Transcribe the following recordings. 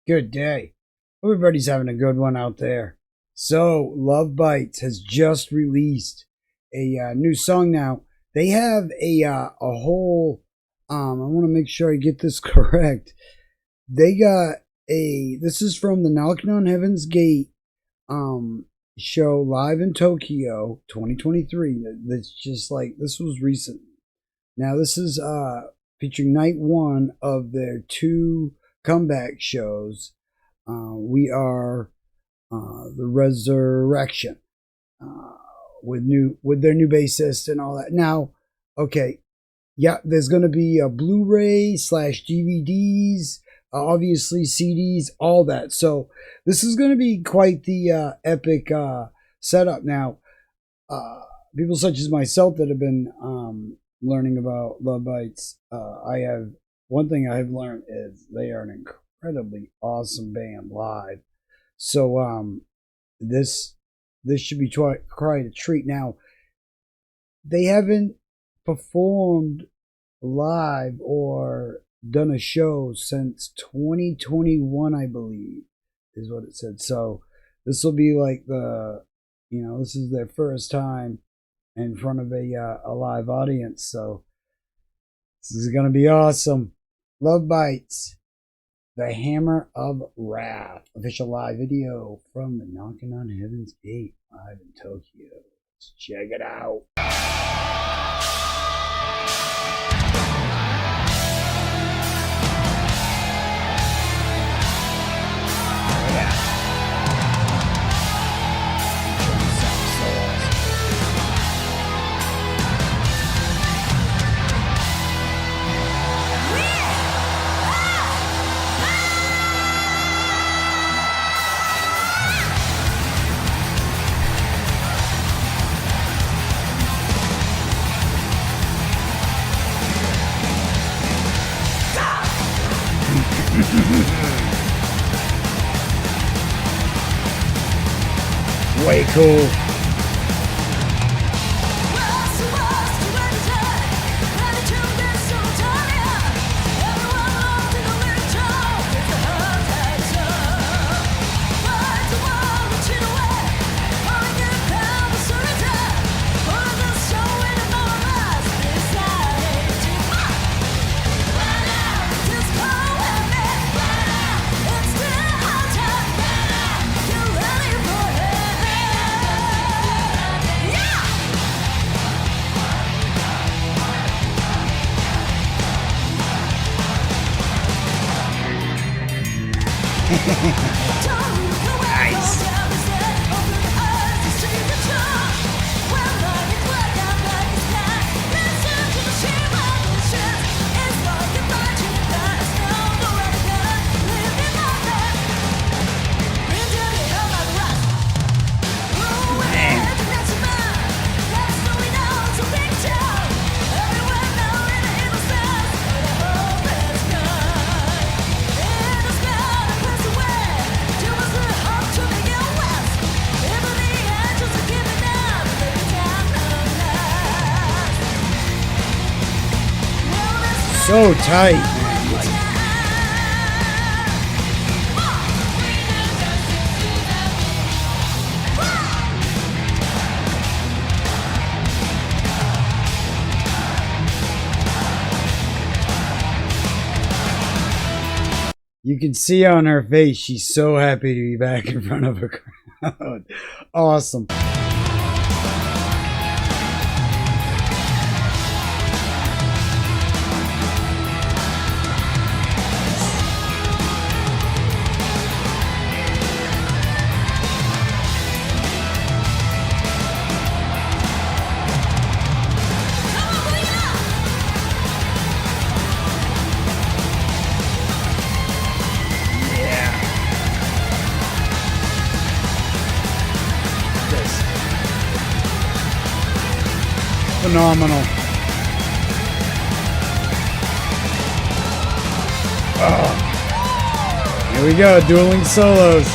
Good day. Everybody's having a good one out there. So, Love Bites has just released a new song now. They have a whole, I want to make sure I get this correct. They got this is from the Knockin' on Heaven's Gate show live in Tokyo 2023. That's just like, this was recent. Now, this is featuring night one of their two comeback shows. We are the Resurrection with their new bassist and all that. Now, okay, yeah, there's going to be a Blu-ray / DVDs, obviously CDs, all that. So this is going to be quite the epic setup. Now, people such as myself that have been learning about Love Bites, one thing I have learned is they are an incredibly awesome band live. So this should be quite a treat. Now, they haven't performed live or done a show since 2021, I believe, is what it said. So this will be like this is their first time in front of a live audience. So this is going to be awesome. Love Bites, The Hammer of Wrath, official live video from the Knockin' on Heaven's Gate live in Tokyo. Let's check it out. Way cool. Nice. So tight, man. You can see on her face, she's so happy to be back in front of a crowd. Awesome. Phenomenal. Oh. Here we go, dueling solos.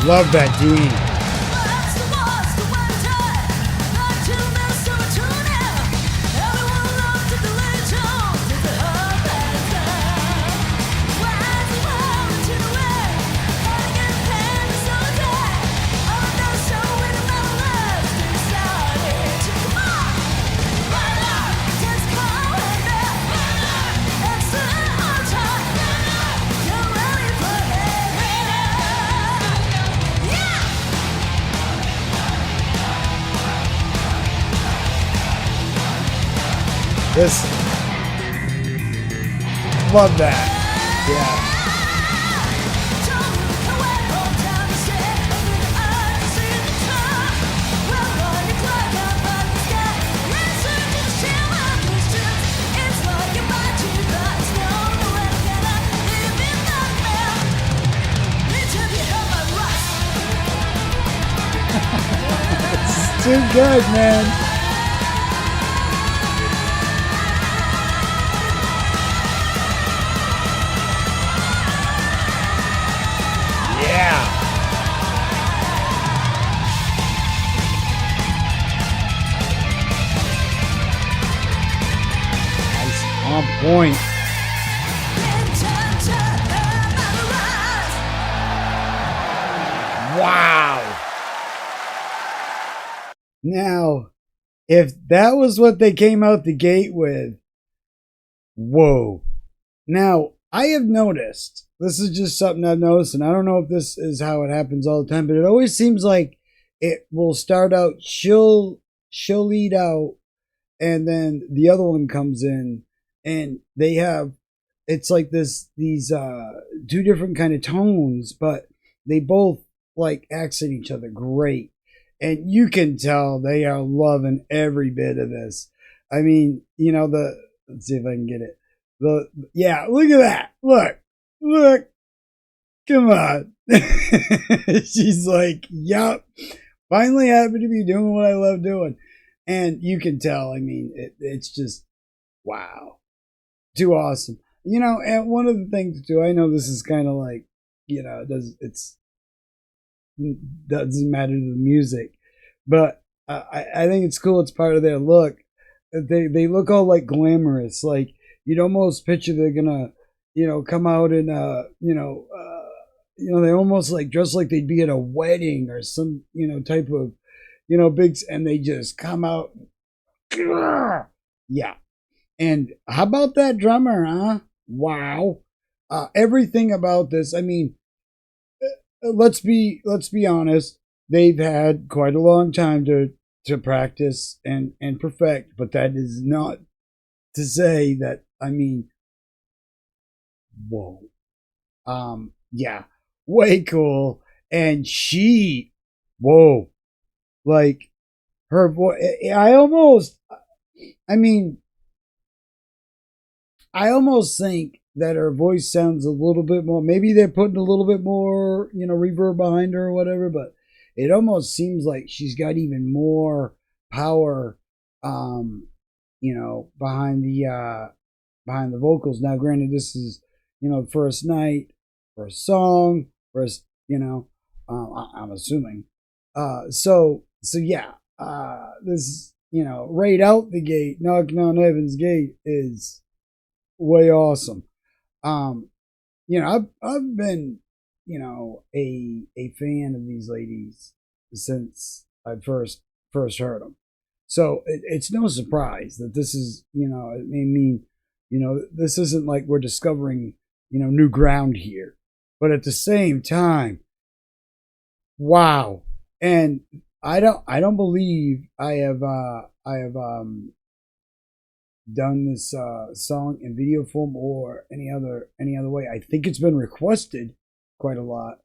Love that theme. This, love that, yeah. It's too good, man. On point. Wow. Now, if that was what they came out the gate with, whoa. Now, I have noticed, this is just something I've noticed, and I don't know if this is how it happens all the time, but it always seems like it will start out, she'll lead out, and then the other one comes in, and they have, it's like these two different kind of tones, but they both like accent each other great. And you can tell they are loving every bit of this. I mean, you know, let's see if I can get it. Yeah, look at that. Look. Come on. She's like, yup. Finally happy to be doing what I love doing. And you can tell, I mean, it's just, wow. Too awesome. You know, and one of the things too, I know this is kind of like, you know, doesn't matter to the music, but I think it's cool. It's part of their look. They look all like glamorous. Like you'd almost picture they're gonna, you know, come out and they almost like dress like they'd be at a wedding or some, you know, type of, you know, big, and they just come out. Yeah. And how about that drummer, huh? Wow. Everything about this, I mean, let's be honest. They've had quite a long time to practice and perfect, but that is not to say that, I mean, whoa. Yeah, way cool. And whoa, like her voice, I almost think that her voice sounds a little bit more, maybe they're putting a little bit more, you know, reverb behind her or whatever, but it almost seems like she's got even more power, you know, behind the vocals. Now, granted, this is, you know, first night, first song, first, you know, I'm assuming. So yeah, this, you know, right out the gate, Knocking on Heaven's Gate is way awesome. You know, I've been, you know, a fan of these ladies since I first heard them. So it's no surprise that this is, you know, I mean, you know, this isn't like we're discovering, you know, new ground here. But at the same time, wow. And I don't believe I have done this song in video form or any other way. I think it's been requested quite a lot.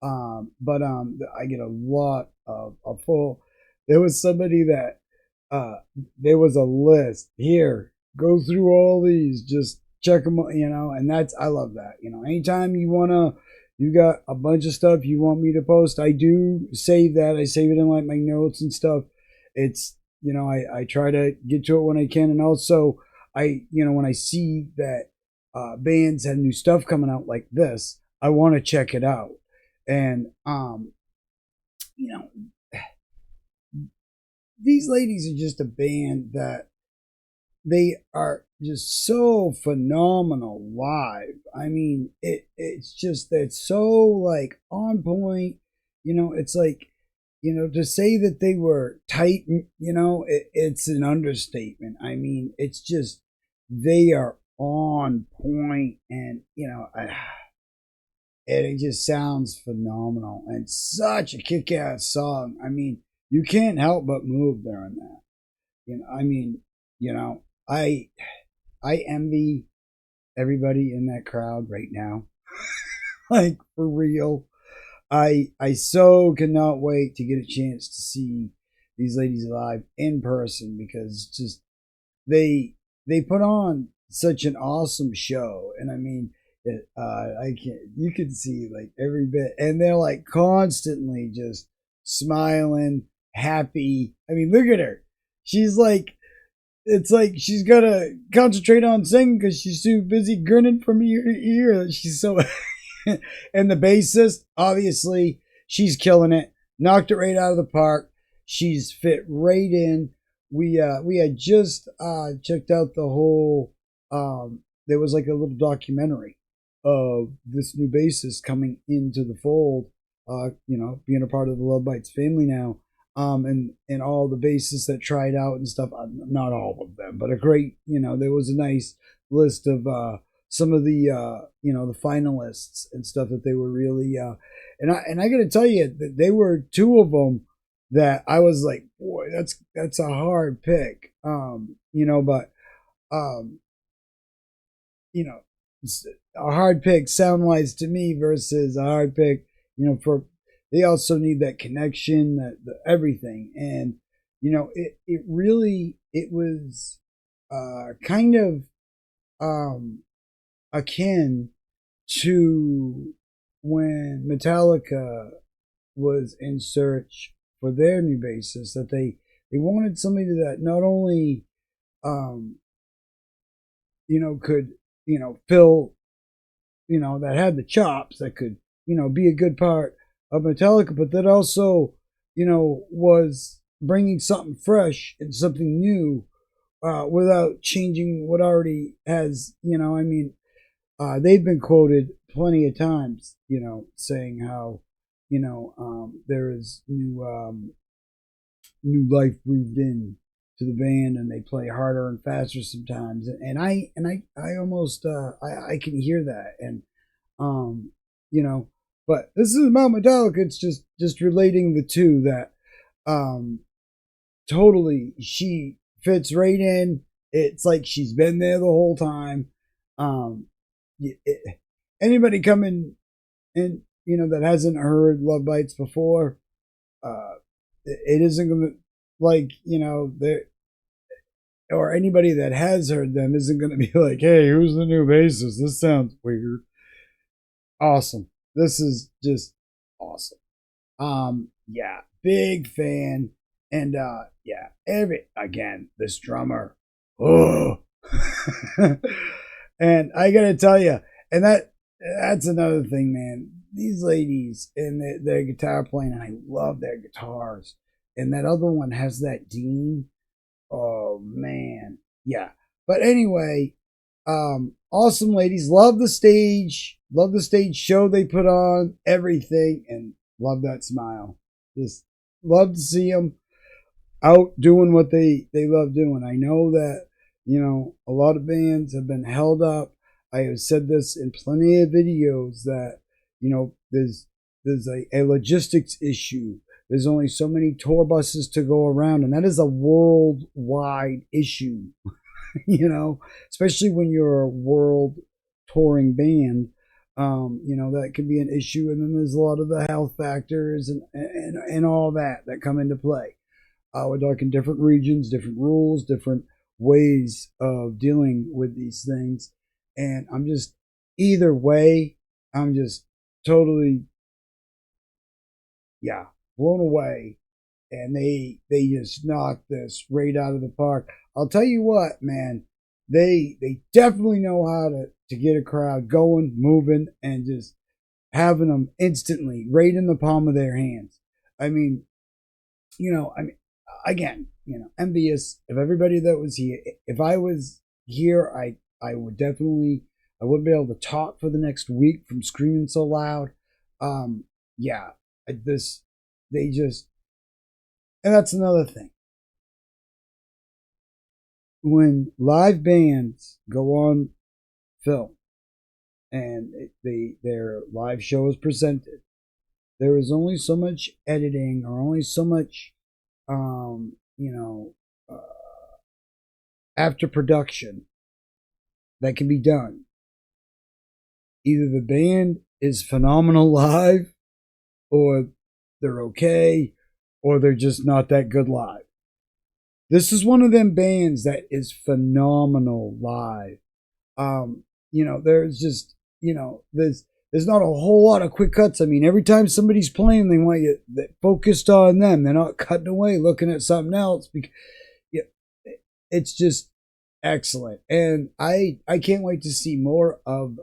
But I get a lot of full. There was somebody that there was a list here. Go through all these, just check them out, you know, and I love that. You know, anytime you got a bunch of stuff you want me to post, I do save that. I save it in like my notes and stuff. It's, you know, I try to get to it when I can. And also you know, when I see that bands have new stuff coming out like this, I want to check it out. And you know, these ladies are just a band that they are just so phenomenal live. I mean, it's just it's so like on point. It's like, to say that they were tight, it's an understatement. I mean, it's just they are on point, and and it just sounds phenomenal and such a kick-ass song. I mean, you can't help but move during that. I mean, I envy everybody in that crowd right now. Like, for real. I so cannot wait to get a chance to see these ladies live in person, because just they put on such an awesome show. And I mean, you can see like every bit, and they're like constantly just smiling, happy. I mean, look at her. She's like, it's like she's gotta concentrate on singing because she's too busy grinning from ear to ear. She's so and the bassist, obviously, she's killing it. Knocked it right out of the park. She's fit right in. We had just checked out the whole. There was like a little documentary of this new bassist coming into the fold. Being a part of the Love Bites family now. And all the bassists that tried out and stuff. Not all of them, but a great. There was a nice list of some of the the finalists and stuff that they were really. And I got to tell you that they were two of them that I was like, boy, that's a hard pick. But it's a hard pick sound wise to me versus a hard pick, for they also need that connection, the everything. And it really, it was kind of akin to when Metallica was in search for their new bassist, that they wanted somebody that not only could fill, that had the chops, that could be a good part of Metallica, but that also was bringing something fresh and something new without changing what already has. They've been quoted plenty of times, saying how there is new life breathed in to the band, and they play harder and faster sometimes. And I almost I can hear that. And but this is about Metallica. It's just relating the two, that totally she fits right in. It's like she's been there the whole time. Anybody coming in, that hasn't heard Love Bites before, it isn't gonna, like, there, or anybody that has heard them isn't gonna be like, hey, who's the new bassist? This sounds weird. Awesome. This is just awesome. Yeah, big fan. And yeah, this drummer. Oh. And I gotta tell you, and that's another thing, man. These ladies and their guitar playing, and I love their guitars. And that other one has that Dean. Oh man, yeah. But anyway, awesome ladies. Love the stage show they put on, everything, and love that smile. Just love to see them out doing what they love doing. I know that a lot of bands have been held up. I have said this in plenty of videos that there's a logistics issue. There's only so many tour buses to go around, and that is a worldwide issue. Especially when you're a world touring band. That can be an issue. And then there's a lot of the health factors and all that come into play. We're talking different regions, different rules, different ways of dealing with these things. And I'm just, either way, I'm just totally, blown away. And they just knocked this right out of the park. I'll tell you what, man, they definitely know how to get a crowd going, moving, and just having them instantly right in the palm of their hands. I mean, again, envious of everybody that was here. If I was here, I would definitely, I wouldn't be able to talk for the next week from screaming so loud. Yeah, they just, and that's another thing. When live bands go on film and their live show is presented, there is only so much editing or only so much, after production that can be done. Either the band is phenomenal live, or they're okay, or they're just not that good live. This is one of them bands that is phenomenal live. There's just, there's not a whole lot of quick cuts. I mean, every time somebody's playing, they want you focused on them. They're not cutting away, looking at something else. Because, it's just excellent, and I can't wait to see more of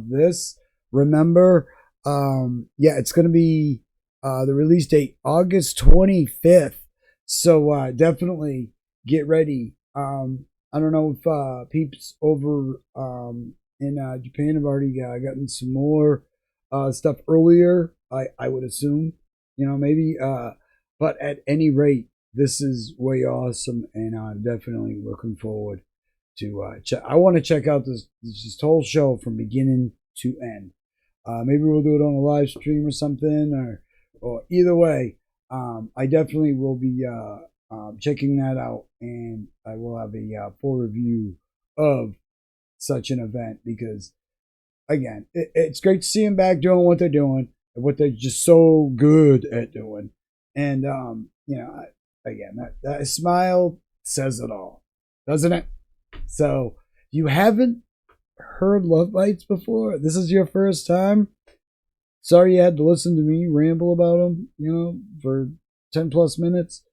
this. Remember, it's going to be the release date August 25th. So definitely get ready. I don't know if peeps over in Japan have already gotten some more stuff earlier. I would assume, maybe. But at any rate, this is way awesome, and I'm definitely looking forward to I want to check out this whole show from beginning to end. Maybe we'll do it on a live stream or something, or either way. I definitely will be checking that out, and I will have a full review of such an event, because, again, it's great to see them back doing what they're doing and what they're just so good at doing. And, again, that smile says it all, doesn't it? So, you haven't heard Love Bites before? This is your first time? Sorry you had to listen to me ramble about them, for 10 plus minutes.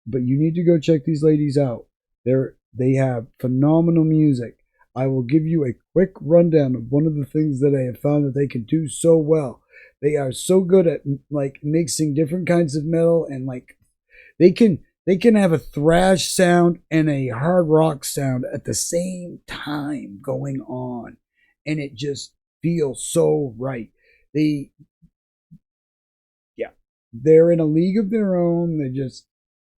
But you need to go check these ladies out. They have phenomenal music. I will give you a quick rundown of one of the things that I have found that they can do so well. They are so good at mixing different kinds of metal, and they can have a thrash sound and a hard rock sound at the same time going on, and it just feels so right. They're in a league of their own. They're just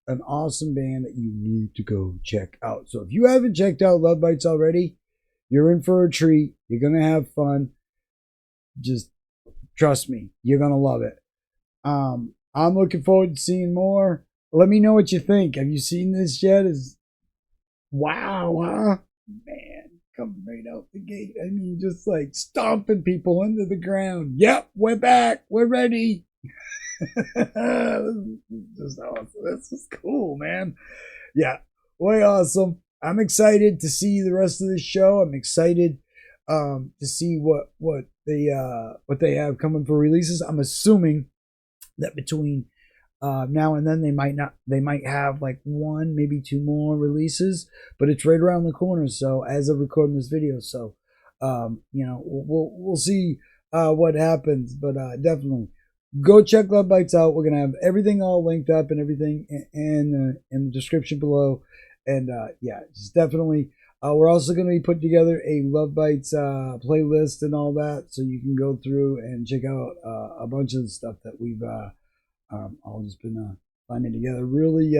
an awesome band that you need to go check out. So if you haven't checked out Love Bites already, you're in for a treat. You're going to have fun. Just trust me, you're going to love it. I'm looking forward to seeing more. Let me know what you think. Have you seen this yet? Wow, huh? Man, coming right out the gate. I mean, just stomping people into the ground. Yep, we're back. We're ready. Just awesome. This is cool, man. Yeah, way awesome. I'm excited to see the rest of the show. I'm excited to see what they have coming for releases. I'm assuming that between now and then they might have one, maybe two more releases, but it's right around the corner. So as of recording this video, so we'll see what happens, but definitely go check Love Bites out. We're gonna have everything all linked up and everything in the description below, and just definitely. We're also going to be putting together a Love Bites playlist and all that, so you can go through and check out a bunch of the stuff that we've all just been finding together. Really,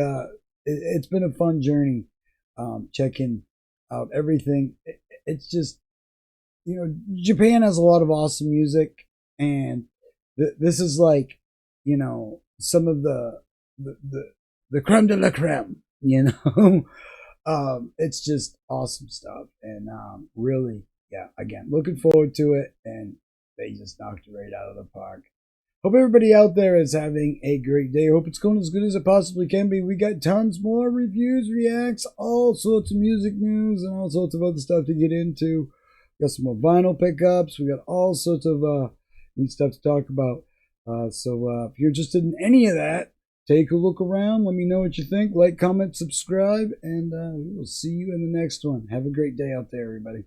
it's been a fun journey checking out everything. It's just, Japan has a lot of awesome music, and this is some of the creme de la creme, it's just awesome stuff, and really, again, looking forward to it, and they just knocked it right out of the park. Hope everybody out there is having a great day. Hope it's going as good as it possibly can be. We got tons more reviews, reacts, all sorts of music news, and all sorts of other stuff to get into. Got some more vinyl pickups. We got all sorts of neat stuff to talk about. So if you're interested in any of that, take a look around. Let me know what you think. Like, comment, subscribe, and we will see you in the next one. Have a great day out there, everybody.